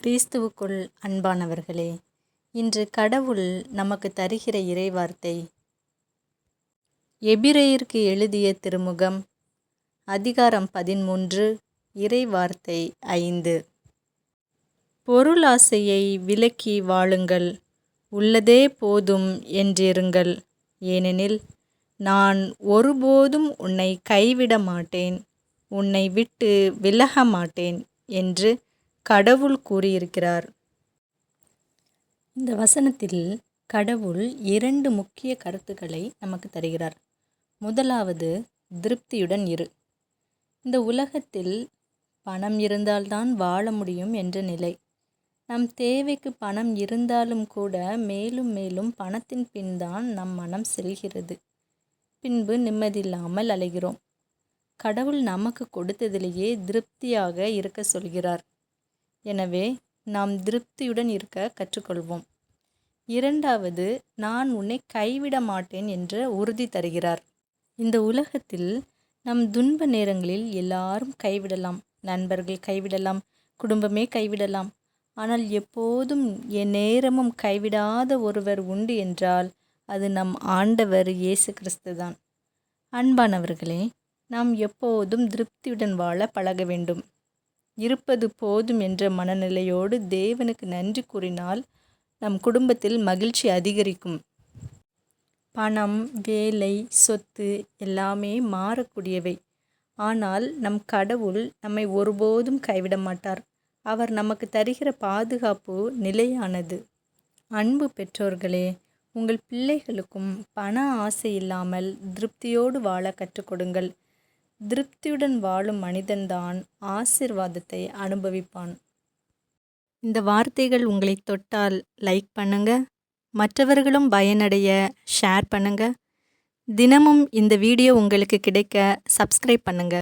கிறிஸ்துவுக்குள் அன்பானவர்களே, இன்று கடவுள் நமக்கு தருகிற இறைவார்த்தை எபிரேயருக்கு எழுதிய திருமுகம் அதிகாரம் 13 இறைவார்த்தை 5. பொருளாசையை விலக்கி வாழுங்கள், உள்ளதே போதும் என்றிருங்கள். ஏனெனில் நான் ஒருபோதும் உன்னை கைவிட மாட்டேன், உன்னை விட்டு விலக மாட்டேன் என்று கடவுள் கூறியிருக்கிறார். இந்த வசனத்தில் கடவுள் 2 முக்கிய கருத்துக்களை நமக்கு தருகிறார். முதலாவது, திருப்தியுடன் இரு. இந்த உலகத்தில் பணம் இருந்தால்தான் வாழ முடியும் என்ற நிலை. நம் தேவைக்கு பணம் இருந்தாலும் கூட மேலும் மேலும் பணத்தின் பின்தான் நம் மனம் செல்கிறது. பின்பு நிம்மதியில்லாமல் அலைகிறோம். கடவுள் நமக்கு கொடுத்ததிலேயே திருப்தியாக இருக்க சொல்கிறார். எனவே நாம் திருப்தியுடன் இருக்க கற்றுக்கொள்வோம். இரண்டாவது, நான் உன்னை கைவிட மாட்டேன் என்ற உறுதி தருகிறார். இந்த உலகத்தில் நம் துன்ப நேரங்களில் எல்லாரும் கைவிடலாம், நண்பர்கள் கைவிடலாம், குடும்பமே கைவிடலாம். ஆனால் எப்போதும் நேரமும் கைவிடாத ஒருவர் உண்டு என்றால் அது நம் ஆண்டவர் இயேசு கிறிஸ்து தான். அன்பானவர்களே, நாம் எப்போதும் திருப்தியுடன் வாழ பழக வேண்டும். இருப்பது போதும் என்ற மனநிலையோடு தேவனுக்கு நன்றி கூறினால் நம் குடும்பத்தில் மகிழ்ச்சி அதிகரிக்கும். பணம், வேலை, சொத்து எல்லாமே மாறக்கூடியவை. ஆனால் நம் கடவுள் நம்மை ஒருபோதும் கைவிட மாட்டார். அவர் நமக்கு தருகிற பாதுகாப்பு நிலையானது. அன்பு பெற்றோர்களே, உங்கள் பிள்ளைகளுக்கும் பண ஆசை இல்லாமல் திருப்தியோடு வாழ கற்றுக் கொடுங்கள். திருப்தியுடன் வாழும் மனிதன்தான் ஆசீர்வாதத்தை அனுபவிப்பான். இந்த வார்த்தைகள் உங்களை தொட்டால் லைக் பண்ணுங்க, மற்றவர்களும் பயனடைய ஷேர் பண்ணுங்க. தினமும் இந்த வீடியோ உங்களுக்கு கிடைக்க சப்ஸ்கிரைப் பண்ணுங்க.